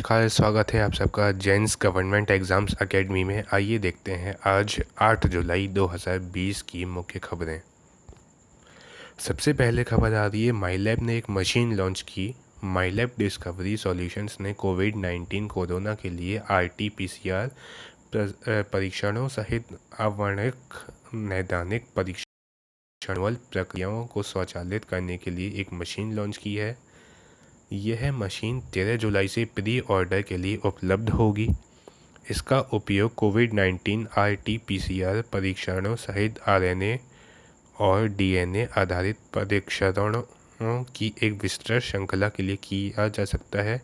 नमस्कार, स्वागत है आप सबका जेन्स गवर्नमेंट एग्ज़ाम्स एकेडमी में। आइए देखते हैं आज 8 जुलाई 2020 की मुख्य खबरें। सबसे पहले खबर आ रही है, माईलैब ने एक मशीन लॉन्च की। माईलैब डिस्कवरी सॉल्यूशंस ने कोविड-19 कोरोना के लिए RT-PCR परीक्षणों सहित आवरणिक नैदानिक परीक्षणवाल प्रक्रियाओं को स्वचालित करने के लिए एक मशीन लॉन्च की है। यह मशीन 13 जुलाई से प्री ऑर्डर के लिए उपलब्ध होगी। इसका उपयोग कोविड-19 RT-PCR परीक्षणों सहित RNA और DNA आधारित परीक्षणों की एक विस्तृत श्रृंखला के लिए किया जा सकता है।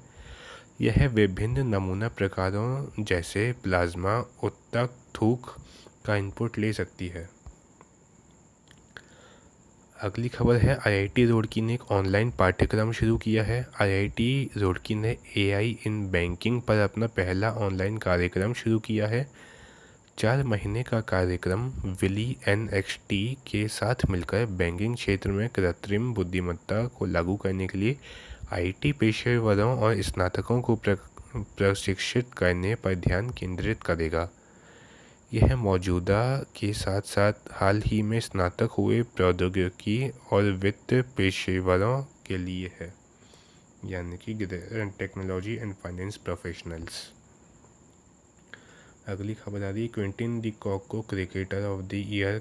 यह विभिन्न नमूना प्रकारों जैसे प्लाज्मा, ऊतक, थूक का इनपुट ले सकती है। अगली खबर है, IIT रुड़की ने एक ऑनलाइन पाठ्यक्रम शुरू किया है। IIT रुड़की ने AI इन बैंकिंग पर अपना पहला ऑनलाइन कार्यक्रम शुरू किया है। 4 महीने का कार्यक्रम विली NXT के साथ मिलकर बैंकिंग क्षेत्र में कृत्रिम बुद्धिमत्ता को लागू करने के लिए IT पेशेवरों और स्नातकों को प्रशिक्षित करने पर ध्यान केंद्रित करेगा। यह मौजूदा के साथ साथ हाल ही में स्नातक हुए प्रौद्योगिकी और वित्त पेशेवरों के लिए है, यानी कि टेक्नोलॉजी एंड फाइनेंस प्रोफेशनल्स। अगली खबर आ रही है, क्विंटन डी कॉक को क्रिकेटर ऑफ द ईयर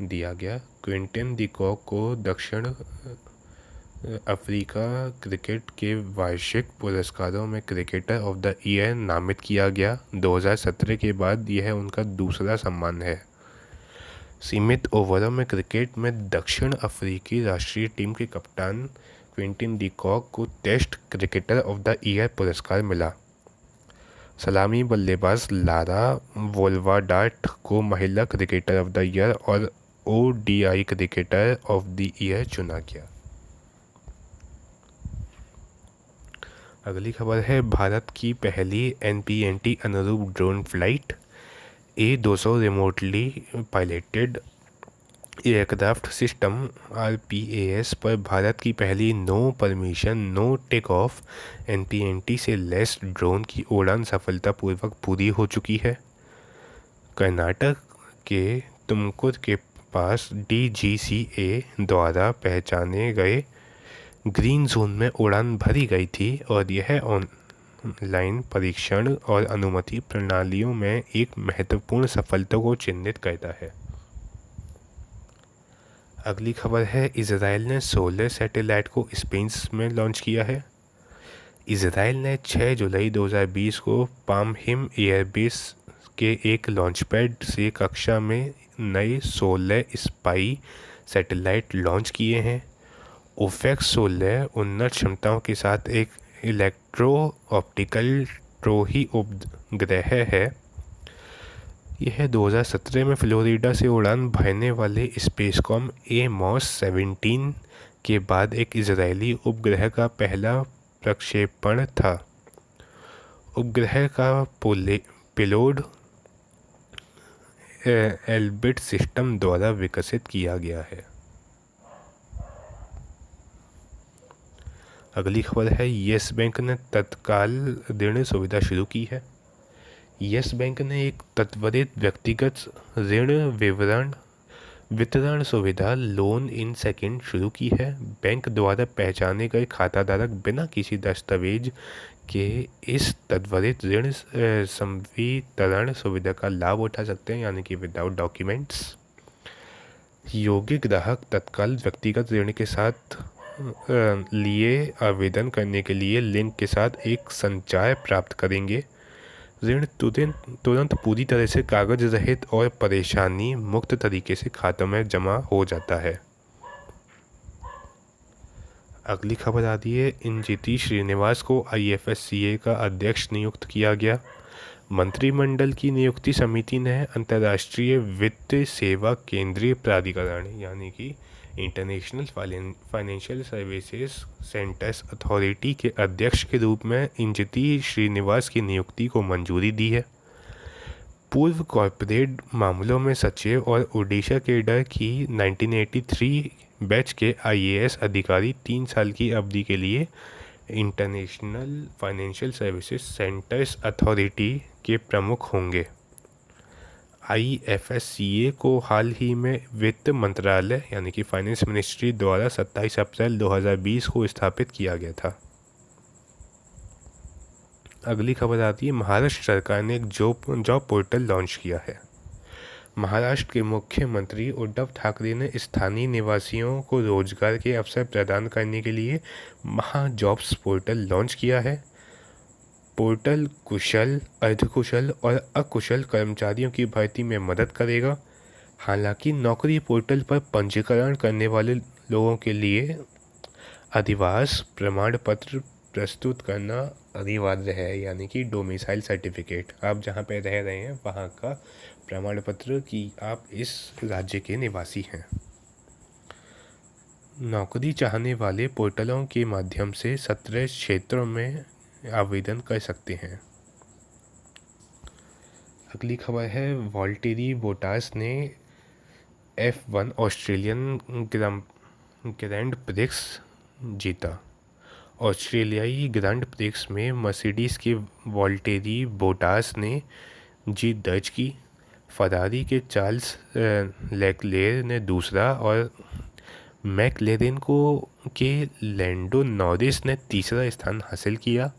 दिया गया। क्विंटन डी कॉक को दक्षिण अफ्रीका क्रिकेट के वार्षिक पुरस्कारों में क्रिकेटर ऑफ द ईयर नामित किया गया। 2017 के बाद यह उनका दूसरा सम्मान है। सीमित ओवरों में क्रिकेट में दक्षिण अफ्रीकी राष्ट्रीय टीम के कप्तान क्विंटन डी कॉक को test cricketer of the year पुरस्कार मिला। सलामी बल्लेबाज लारा वोल्वाडाट को महिला क्रिकेटर ऑफ द ईयर और ODI cricketer of the year चुना गया। अगली खबर है, भारत की पहली NPNT अनुरूप drone flight A200 remotely piloted aircraft system RPAS पर भारत की पहली no permission no take off NPNT से लैस ड्रोन की उड़ान सफलतापूर्वक पूरी हो चुकी है। कर्नाटक के तुमकुर के पास DGCA द्वारा पहचाने गए ग्रीन जोन में उड़ान भरी गई थी और यह ऑनलाइन परीक्षण और अनुमति प्रणालियों में एक महत्वपूर्ण सफलता को चिन्हित करता है। अगली खबर है, इजराइल ने 16 सैटेलाइट को स्पेन में लॉन्च किया है। इजराइल ने 6 जुलाई 2020 को पामहिम एयरबेस के एक लॉन्चपैड से कक्षा में नए 16 स्पाई सैटेलाइट लॉन्च किए हैं। OFAC 16 उन्नत क्षमताओं के साथ एक इलेक्ट्रो ऑप्टिकल ट्रोही उपग्रह है। यह 2017 में फ्लोरिडा से उड़ान भरने वाले स्पेसकॉम AMOS 17 के बाद एक इजरायली उपग्रह का पहला प्रक्षेपण था। उपग्रह का पेलोड एल्बिट सिस्टम द्वारा विकसित किया गया है। अगली खबर है, येस बैंक ने तत्काल ऋण सुविधा शुरू की है। येस बैंक ने एक त्वरित व्यक्तिगत ऋण वितरण सुविधा लोन इन सेकंड शुरू की है। बैंक द्वारा पहचाने गए खाताधारक बिना किसी दस्तावेज के इस त्वरित ऋण संवितरण सुविधा का लाभ उठा सकते हैं, यानी कि विदाउट डॉक्यूमेंट्स। योग्य ग्राहक तत्काल व्यक्तिगत ऋण के साथ लिए आवेदन करने के लिए लिंक के साथ एक संचय प्राप्त करेंगे। ऋण तुरंत पूरी तरह से कागज रहित और परेशानी मुक्त तरीके से खातों में जमा हो जाता है। अगली खबर आती है, इंजिति श्रीनिवास को IFSCA का अध्यक्ष नियुक्त किया गया। मंत्रिमंडल की नियुक्ति समिति ने अंतर्राष्ट्रीय वित्त सेवा केंद्रीय प्राधिकरण यानी कि international financial services centres authority के अध्यक्ष के रूप में इंजिति श्रीनिवास की नियुक्ति को मंजूरी दी है। पूर्व कॉर्पोरेट मामलों में सचिव और ओडिशा केडर की 1983 बैच के IAS अधिकारी 3 साल की अवधि के लिए international financial services centres authority के प्रमुख होंगे। IFSCA को हाल ही में वित्त मंत्रालय यानी कि फाइनेंस मिनिस्ट्री द्वारा 27 अप्रैल 2020 को स्थापित किया गया था। अगली खबर आती है, महाराष्ट्र सरकार ने एक जॉब पोर्टल लॉन्च किया है। महाराष्ट्र के मुख्यमंत्री उद्धव ठाकरे ने स्थानीय निवासियों को रोजगार के अवसर प्रदान करने के लिए महा जॉब्स पोर्टल लॉन्च किया है। पोर्टल कुशल, अर्धकुशल और अकुशल कर्मचारियों की भर्ती में मदद करेगा। हालांकि नौकरी पोर्टल पर पंजीकरण करने वाले लोगों के लिए अधिवास प्रमाण पत्र प्रस्तुत करना अनिवार्य है, यानी कि डोमिसाइल सर्टिफिकेट, आप जहां पे रह रहे हैं वहां का प्रमाण पत्र कि आप इस राज्य के निवासी हैं। नौकरी चाहने वाले पोर्टलों के माध्यम से 17 क्षेत्रों में आवेदन कर सकते हैं। अगली खबर है, वॉल्टेरी बोटास ने F1 ऑस्ट्रेलियन ग्रैंड प्रिक्स जीता। ऑस्ट्रेलियाई ग्रैंड प्रिक्स में मर्सिडीज के वॉल्टेरी बोटास ने जीत दर्ज की। फरारी के चार्ल्स लेक्लेयर ने दूसरा और मैकलेरेन के लैंडो नॉरिस ने तीसरा स्थान हासिल किया।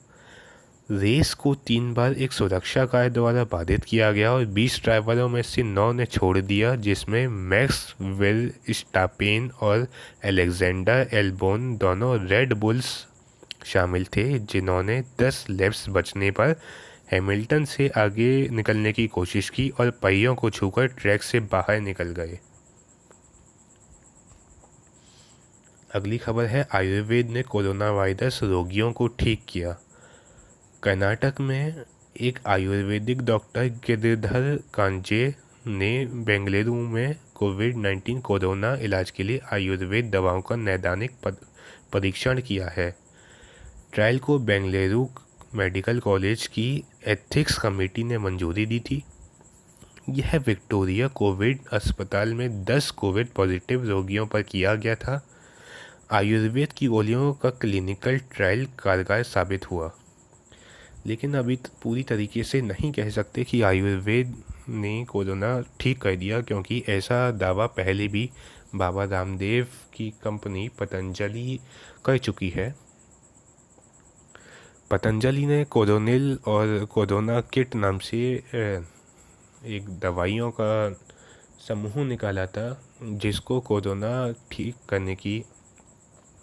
रेस को 3 बार एक सुरक्षा गार्ड द्वारा बाधित किया गया और 20 ड्राइवरों में से 9 ने छोड़ दिया, जिसमें मैक्स वर्स्टापेन और अलेक्जेंडर एल्बोन दोनों रेड बुल्स शामिल थे, जिन्होंने 10 लैप्स बचने पर हैमिल्टन से आगे निकलने की कोशिश की और पहियों को छूकर ट्रैक से बाहर निकल गए। अगली खबर है, आयुर्वेद ने कोरोना वायरस रोगियों को ठीक किया। कर्नाटक में एक आयुर्वेदिक डॉक्टर गिरिधर कांजे ने बेंगलुरु में कोविड-19 कोरोना इलाज के लिए आयुर्वेद दवाओं का नैदानिक परीक्षण किया है। ट्रायल को बेंगलुरु मेडिकल कॉलेज की एथिक्स कमेटी ने मंजूरी दी थी। यह विक्टोरिया कोविड अस्पताल में 10 कोविड पॉजिटिव रोगियों पर किया गया था। आयुर्वेद की गोलियों का क्लिनिकल ट्रायल कारगर साबित हुआ, लेकिन अभी पूरी तरीके से नहीं कह सकते कि आयुर्वेद ने कोरोना ठीक कर दिया, क्योंकि ऐसा दावा पहले भी बाबा रामदेव की कंपनी पतंजलि कर चुकी है। पतंजलि ने कोरोनिल और कोरोना किट नाम से एक दवाइयों का समूह निकाला था, जिसको कोरोना ठीक करने की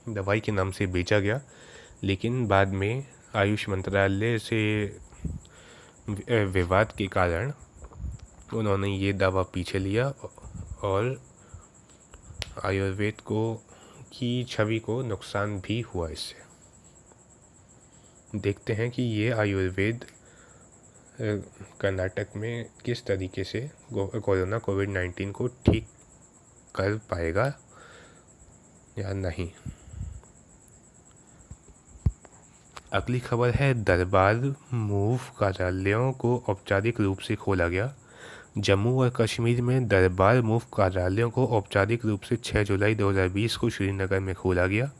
दवाई के नाम से बेचा गया, लेकिन बाद में आयुष मंत्रालय से विवाद के कारण उन्होंने ये दावा पीछे लिया और आयुर्वेद की छवि को नुकसान भी हुआ इससे। देखते हैं कि ये आयुर्वेद कर्नाटक में किस तरीके से कोरोना कोविड-19 को ठीक कर पाएगा या नहीं। अगली खबर है, दरबार मूव कार्यालयों को औपचारिक रूप से खोला गया। जम्मू और कश्मीर में दरबार मूव कार्यालयों को औपचारिक रूप से 6 जुलाई 2020 को श्रीनगर में खोला गया।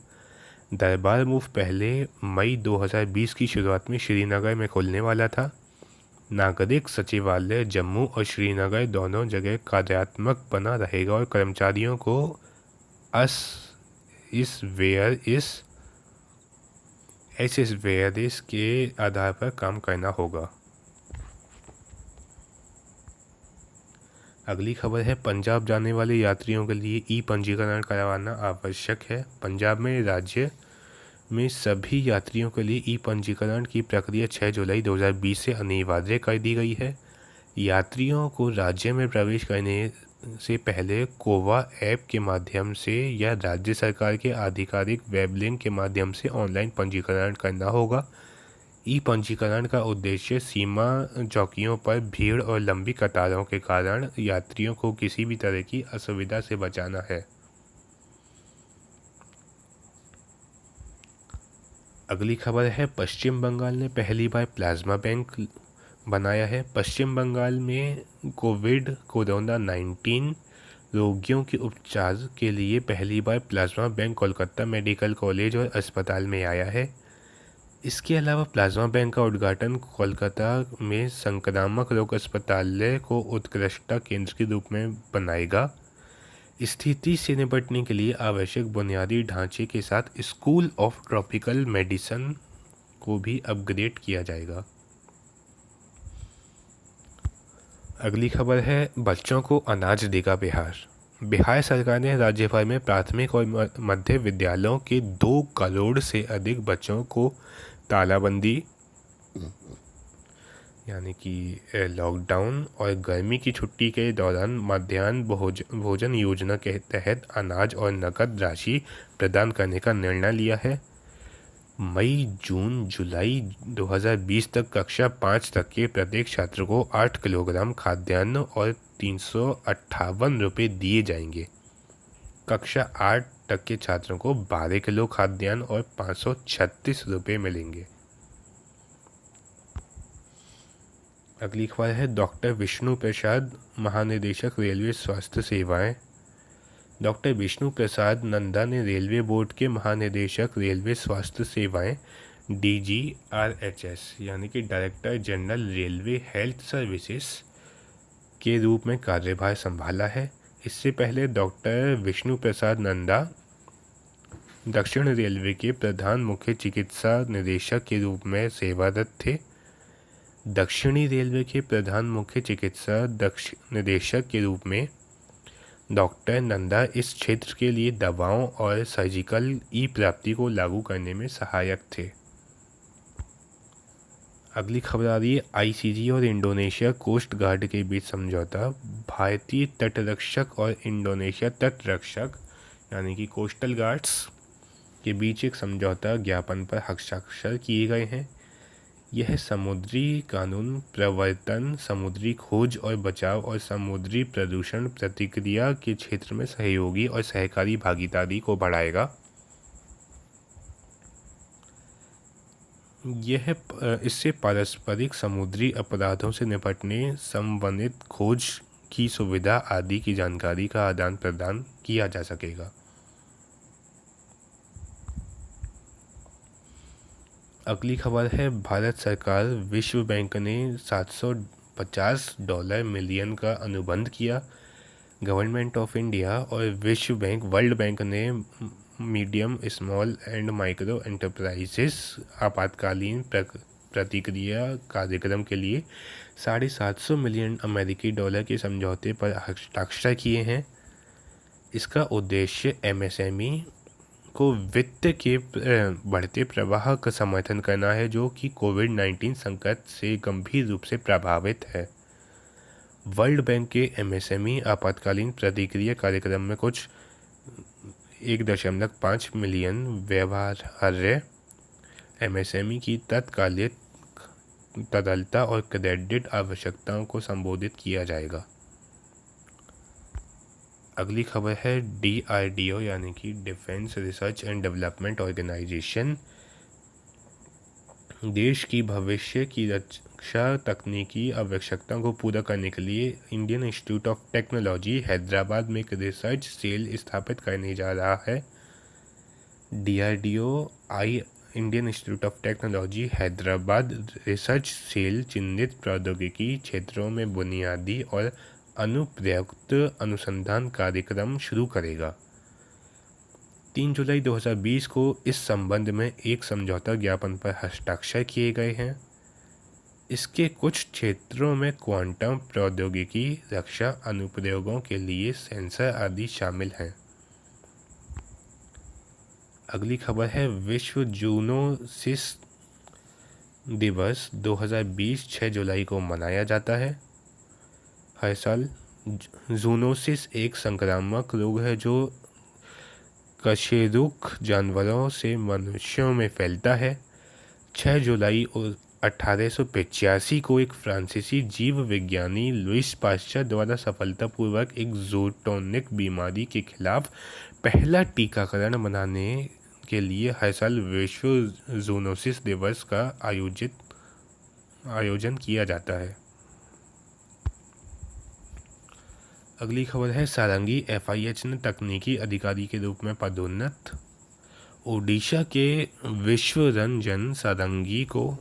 दरबार मूव पहले मई 2020 की शुरुआत में श्रीनगर में खुलने वाला था। नागरिक सचिवालय जम्मू और श्रीनगर दोनों जगह कार्यात्मक बना रहेगा और कर्मचारियों को एस वेयर इस के आधार पर काम करना होगा। अगली खबर है, पंजाब जाने वाले यात्रियों के लिए ई पंजीकरण करवाना आवश्यक है। पंजाब में राज्य में सभी यात्रियों के लिए ई पंजीकरण की प्रक्रिया 6 जुलाई 2020 से अनिवार्य कर दी गई है। यात्रियों को राज्य में प्रवेश करने से पहले कोवा ऐप के माध्यम से या राज्य सरकार के आधिकारिक वेब लिंक के माध्यम से ऑनलाइन पंजीकरण करना होगा। ई पंजीकरण का उद्देश्य सीमा चौकियों पर भीड़ और लंबी कतारों के कारण यात्रियों को किसी भी तरह की असुविधा से बचाना है। अगली खबर है, पश्चिम बंगाल ने पहली बार प्लाज्मा बैंक बनाया है। पश्चिम बंगाल में कोरोना-19 रोगियों के उपचार के लिए पहली बार plasma bank Kolkata medical college और अस्पताल में आया है। इसके अलावा प्लाज्मा बैंक का उद्घाटन कोलकाता में संक्रामक रोग अस्पताल को उत्कृष्टता केंद्र के रूप में बनाएगा। स्थिति से निपटने के लिए आवश्यक बुनियादी ढांचे के साथ स्कूल ऑफ ट्रॉपिकल मेडिसिन को भी अपग्रेड किया जाएगा। अगली खबर है बच्चों को अनाज देगा बिहार। बिहार सरकार ने राज्य भर में प्राथमिक और मध्य विद्यालयों के 2 करोड़ से अधिक बच्चों को तालाबंदी यानी कि लॉकडाउन और गर्मी की छुट्टी के दौरान मध्याह्न भोजन योजना के तहत अनाज और नकद राशि प्रदान करने का निर्णय लिया है। मई, जून, जुलाई 2020 तक कक्षा 5 तक के प्रत्येक छात्र को 8 किलोग्राम खाद्यान्न और 358 रुपये दिए जाएंगे। कक्षा 8 तक के छात्रों को 12 किलो खाद्यान्न और 536 रुपये मिलेंगे। अगली खबर है डॉक्टर विष्णु प्रसाद, महानिदेशक रेलवे स्वास्थ्य सेवाएं। डॉक्टर विष्णु प्रसाद नंदा ने रेलवे बोर्ड के महानिदेशक रेलवे स्वास्थ्य सेवाएं DGRHS यानी कि director general railway health services के रूप में कार्यभार संभाला है। इससे पहले डॉक्टर विष्णु प्रसाद नंदा दक्षिण रेलवे के प्रधान मुख्य चिकित्सा निदेशक के रूप में सेवारत थे। दक्षिणी रेलवे के प्रधान मुख्य चिकित्सा निदेशक के रूप में डॉक्टर नंदा इस क्षेत्र के लिए दवाओं और सर्जिकल ई प्राप्ति को लागू करने में सहायक थे। अगली खबर आ रही है ICG और इंडोनेशिया कोस्ट गार्ड के बीच समझौता। भारतीय तटरक्षक और इंडोनेशिया तटरक्षक यानी कि कोस्टल गार्ड्स के बीच एक समझौता ज्ञापन पर हस्ताक्षर किए गए हैं। यह समुद्री कानून प्रवर्तन, समुद्री खोज और बचाव और समुद्री प्रदूषण प्रतिक्रिया के क्षेत्र में सहयोगी और सहकारी भागीदारी को बढ़ाएगा। इससे पारस्परिक समुद्री अपराधों से निपटने, समन्वित खोज की सुविधा आदि की जानकारी का आदान प्रदान किया जा सकेगा। अगली खबर है भारत सरकार विश्व बैंक ने $750 मिलियन का अनुबंध किया। गवर्नमेंट ऑफ इंडिया और विश्व बैंक, वर्ल्ड बैंक ने medium, small and micro enterprises आपातकालीन प्रतिक्रिया कार्यक्रम के लिए $750 मिलियन अमेरिकी डॉलर के समझौते पर हस्ताक्षर किए हैं। इसका उद्देश्य MSME को वित्त के बढ़ते प्रवाह का समर्थन करना है, जो कि कोविड-19 संकट से गंभीर रूप से प्रभावित है। वर्ल्ड बैंक के MSME आपातकालीन प्रतिक्रिया कार्यक्रम में कुछ 1.5 मिलियन व्यवहार्य MSME की तत्कालिक तरलता और क्रेडिट आवश्यकताओं को संबोधित किया जाएगा। अगली खबर है DRDO यानी कि defence research and development organisation देश की भविष्य की रक्षा तकनीकी आवश्यकताओं को पूरा करने के लिए Indian Institute of Technology Hyderabad में एक रिसर्च सेल स्थापित करने जा रहा है। DRDO Indian Institute of Technology Hyderabad research cell चिन्हित प्रौद्योगिकी क्षेत्रों में बुनियादी और अनुप्रयुक्त अनुसंधान कार्यक्रम शुरू करेगा। 3 जुलाई 2020 को इस संबंध में एक समझौता ज्ञापन पर हस्ताक्षर किए गए हैं। इसके कुछ क्षेत्रों में क्वांटम प्रौद्योगिकी, रक्षा अनुप्रयोगों के लिए सेंसर आदि शामिल हैं। अगली खबर है विश्व जूनोसिस दिवस 2020 6 जुलाई को मनाया जाता है। हर साल जूनोसिस एक संक्रामक रोग है जो कशेरुक जानवरों से मनुष्यों में फैलता है। 6 जुलाई 1885 को एक फ्रांसीसी जीव विज्ञानी लुईस पाश्चर द्वारा सफलतापूर्वक एक जूटोनिक बीमारी के खिलाफ पहला टीकाकरण बनाने के लिए हर साल विश्व जूनोसिस दिवस का आयोजन किया जाता है। अगली खबर है सारंगी FIH ने तकनीकी अधिकारी के रूप में पदोन्नत। ओडिशा के विश्वरंजन सारंगी को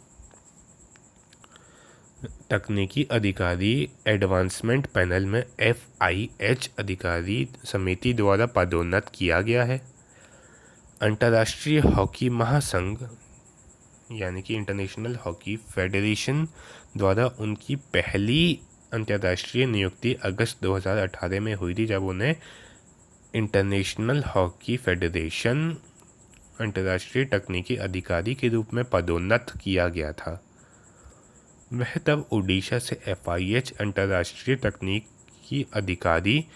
तकनीकी अधिकारी एडवांसमेंट पैनल में FIH अधिकारी समिति द्वारा पदोन्नत किया गया है। अंतर्राष्ट्रीय हॉकी महासंघ यानी कि इंटरनेशनल हॉकी फेडरेशन द्वारा उनकी पहली अंतर्राष्ट्रीय नियुक्ति अगस्त 2018 में हुई थी, जब उन्हें इंटरनेशनल हॉकी फेडरेशन अंतर्राष्ट्रीय तकनीकी अधिकारी के रूप में पदोन्नत किया गया था। वह तब ओडिशा से FIH अंतर्राष्ट्रीय तकनीकी अधिकारी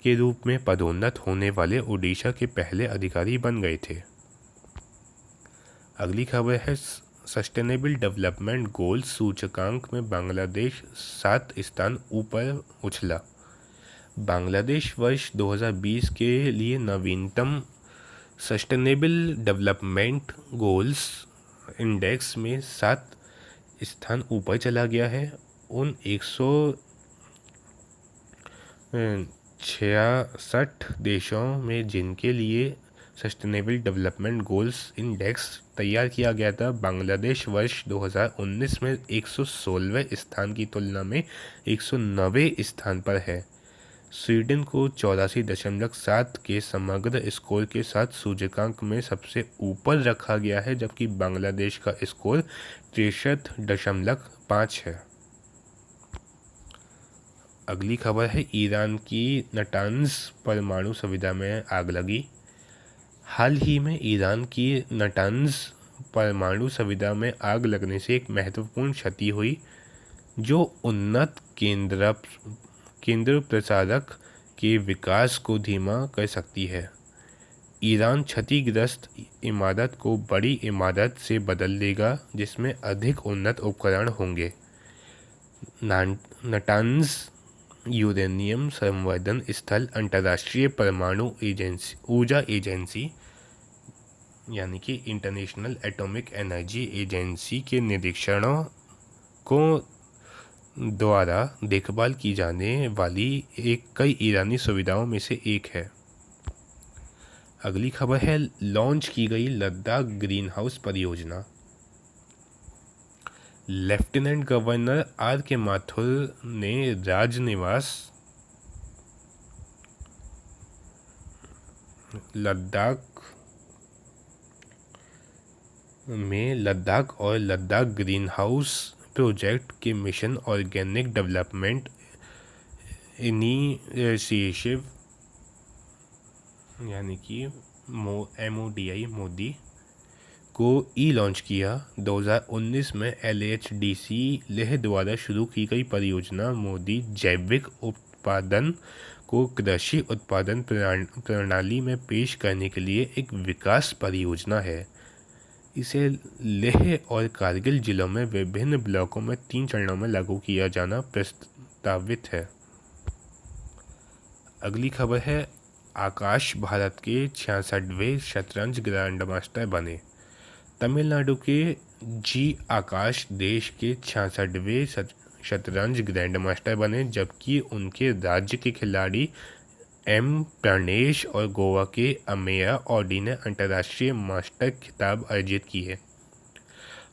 के रूप में पदोन्नत होने वाले ओडिशा के पहले अधिकारी बन गए थे। अगली खबर है सस्टेनेबल डेवलपमेंट गोल्स सूचकांक में बांग्लादेश 7 स्थान ऊपर उछला। बांग्लादेश वर्ष 2020 के लिए नवीनतम सस्टेनेबल डेवलपमेंट गोल्स इंडेक्स में 7 स्थान ऊपर चला गया है। उन 166 देशों में जिनके लिए सस्टेनेबल डेवलपमेंट गोल्स इंडेक्स तैयार किया गया था, बांग्लादेश वर्ष 2019 में 116वें स्थान की तुलना में 109वें स्थान पर है। स्वीडन को 84.7 के समग्र स्कोर के साथ सूचकांक में सबसे ऊपर रखा गया है, जबकि बांग्लादेश का स्कोर 63.5 है। अगली खबर है ईरान की नटांज परमाणु सुविधा में आग लगी। हाल ही में ईरान की नटांज परमाणु सुविधा में आग लगने से एक महत्वपूर्ण क्षति हुई, जो उन्नत केंद्र प्रसारक के विकास को धीमा कर सकती है। ईरान क्षतिग्रस्त इमारत को बड़ी इमारत से बदल देगा, जिसमें अधिक उन्नत उपकरण होंगे। नटांज यूरेनियम संवर्धन स्थल अंतर्राष्ट्रीय परमाणु ऊर्जा एजेंसी यानी कि इंटरनेशनल एटॉमिक एनर्जी एजेंसी के निरीक्षणों को द्वारा देखभाल की जाने वाली कई ईरानी सुविधाओं में से एक है। अगली खबर है लॉन्च की गई लद्दाख ग्रीन हाउस परियोजना। लेफ्टिनेंट गवर्नर RK माथुर ने राजनिवास लद्दाख और लद्दाख ग्रीन हाउस प्रोजेक्ट के मिशन ऑर्गेनिक डेवलपमेंट इनिशिएटिव यानी कि MODI मोदी को लॉन्च किया। 2019 में LHDC लेह द्वारा शुरू की गई परियोजना मोदी जैविक उत्पादन को कृषि उत्पादन प्रणाली में पेश करने के लिए एक विकास परियोजना है। इसे लेह और कारगिल जिलों में विभिन्न ब्लॉकों में 3 चरणों में लागू किया जाना प्रस्तावित है। अगली खबर है आकाश भारत के 66वें शतरंज ग्रैंडमास्टर बने। तमिलनाडु के आकाश देश के 66वें शतरंज ग्रैंडमास्टर बने, जबकि उनके राज्य के खिलाड़ी प्रणेश और गोवा के अमेया ऑडी ने अंतर्राष्ट्रीय मास्टर खिताब अर्जित की है।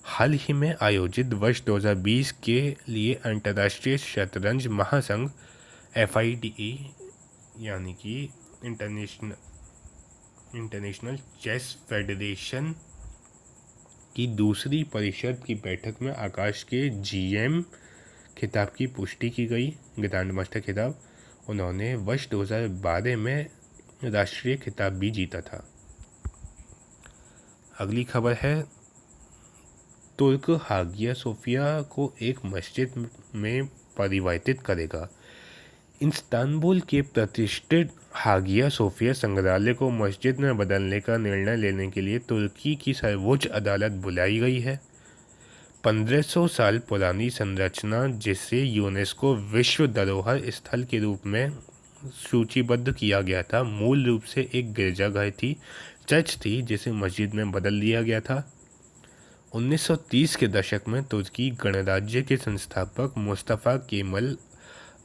हाल ही में आयोजित वर्ष 2020 के लिए अंतर्राष्ट्रीय शतरंज महासंघ FIDE यानी कि इंटरनेशनल चेस फेडरेशन की दूसरी परिषद की बैठक में आकाश के GM खिताब की पुष्टि की गई। ग्रैंड मास्टर खिताब उन्होंने वर्ष 2012 में राष्ट्रीय खिताब भी जीता था। अगली खबर है तुर्क हागिया सोफिया को एक मस्जिद में परिवर्तित करेगा। इस्तांबुल के प्रतिष्ठित हागिया सोफिया संग्रहालय को मस्जिद में बदलने का निर्णय लेने के लिए तुर्की की सर्वोच्च अदालत बुलाई गई है। 1500 साल पुरानी संरचना, जिसे यूनेस्को विश्व धरोहर स्थल के रूप में सूचीबद्ध किया गया था, मूल रूप से एक गिरजाघर चर्च थी जिसे मस्जिद में बदल दिया गया था। 1930 के दशक में तुर्की गणराज्य के संस्थापक मुस्तफा केमल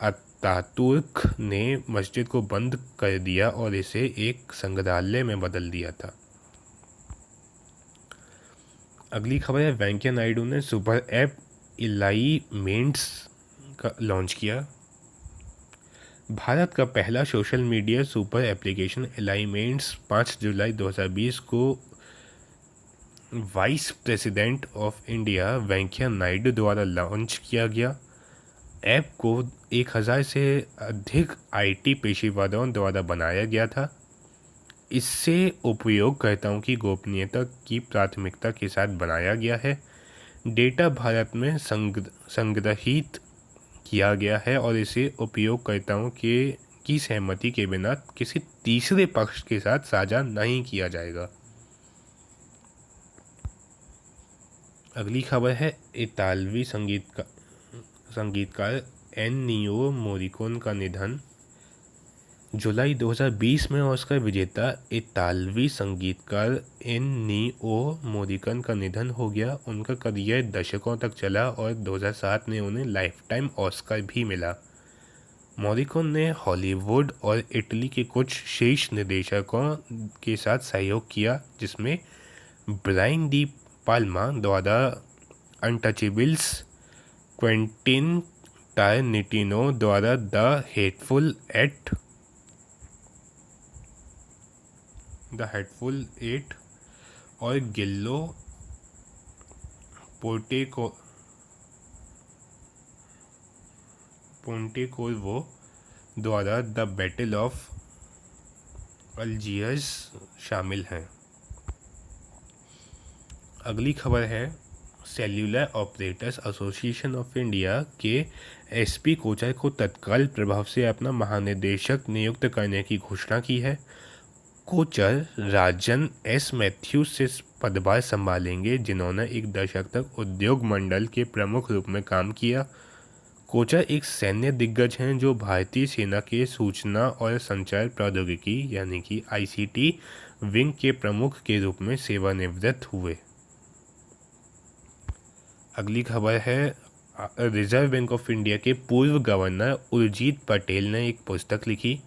अतातुर्क ने मस्जिद को बंद कर दिया और इसे एक संग्रहालय में बदल दिया था। अगली खबर है, वेंकैया नायडू ने सुपर ऐप एलाइमेंट्स का लॉन्च किया। भारत का पहला सोशल मीडिया सुपर एप्लीकेशन एलाइमेंट्स 5 जुलाई 2020 को vice president of India Venkaiah Naidu द्वारा लॉन्च किया गया। ऐप को 1000 से अधिक आईटी पेशेवरों द्वारा बनाया गया था। इससे उपयोगकर्ताओं की गोपनीयता की प्राथमिकता के साथ बनाया गया है। डेटा भारत में संग्रहित किया गया है और इसे उपयोगकर्ताओं की सहमति के बिना किसी तीसरे पक्ष के साथ साझा नहीं किया जाएगा। अगली खबर है, इतालवी संगीतकार एन्नियो मोरिकोन का निधन। जुलाई 2020 में ऑस्कर विजेता इतालवी संगीतकार एन्नियो मोरिकोन का निधन हो गया। उनका करियर दशकों तक चला और 2007 में उन्हें लाइफ टाइम ऑस्कर भी मिला। मोरिकोन ने हॉलीवुड और इटली के कुछ शीर्ष निर्देशकों के साथ सहयोग किया, जिसमें ब्रायन डी पाल्मा द्वारा अनटचेबल्स, क्वेंटिन टारंटिनो द्वारा द हेटफुल एट और गिल्लो पोंटेकोर्वो द्वारा द बैटल ऑफ अल्जियर्स शामिल हैं। अगली खबर है, cellular operators association of India के एसपी कोचर को तत्काल प्रभाव से अपना महानिदेशक नियुक्त करने की घोषणा की है। कोचर राजन एस मैथ्यूज से पदभार संभालेंगे, जिन्होंने एक दशक तक उद्योग मंडल के प्रमुख रूप में काम किया। कोचर एक सैन्य दिग्गज हैं जो भारतीय सेना के सूचना और संचार प्रौद्योगिकी यानी कि आईसीटी विंग के प्रमुख के रूप में सेवानिवृत्त हुए। अगली खबर है, रिजर्व बैंक ऑफ इंडिया के पूर्व गवर्नर उर्जित पटेल ने एक पुस्तक लिखी।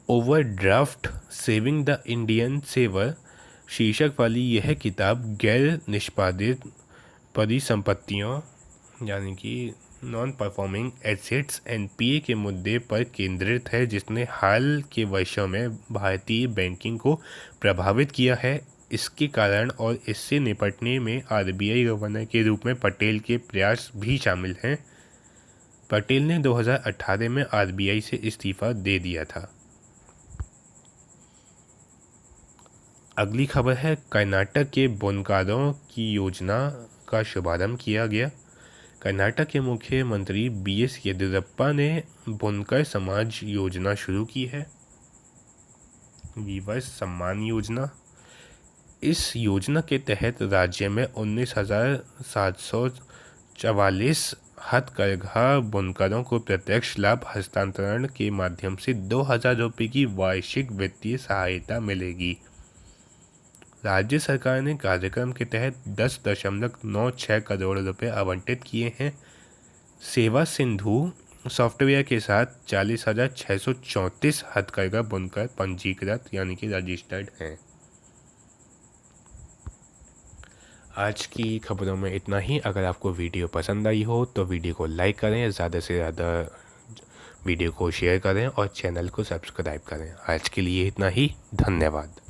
Overdraft saving the Indian saver शीर्षक वाली यह किताब गैर निष्पादित परिसंपत्तियों यानी कि नॉन परफॉर्मिंग एसेट्स एनपीए के मुद्दे पर केंद्रित है, जिसने हाल के वर्षों में भारतीय बैंकिंग को प्रभावित किया है। इसके कारण और इससे निपटने में आरबीआई गवर्नर के रूप में पटेल के प्रयास भी शामिल हैं। पटेल ने 2018 में आरबीआई से इस्तीफा दे दिया था। अगली खबर है, कर्नाटक के बुनकरों की योजना का शुभारंभ किया गया। कर्नाटक के मुख्यमंत्री बीएस येदियुरप्पा ने बुनकर समाज योजना शुरू की है, वीवर्स सम्मान योजना। इस योजना के तहत राज्य में 19,744 हथकरघा बुनकरों को प्रत्यक्ष लाभ हस्तांतरण के माध्यम से 2,000 रुपये की वार्षिक वित्तीय सहायता मिलेगी। राज्य सरकार ने कार्यक्रम के तहत 10.96 करोड़ रुपए आवंटित किए हैं। सेवा सिंधु सॉफ्टवेयर के साथ 40,634 हथकरघा बुनकर पंजीकृत यानी कि रजिस्टर्ड हैं। आज की खबरों में इतना ही। अगर आपको वीडियो पसंद आई हो तो वीडियो को लाइक करें, ज़्यादा से ज़्यादा वीडियो को शेयर करें और चैनल को सब्सक्राइब करें। आज के लिए इतना ही, धन्यवाद।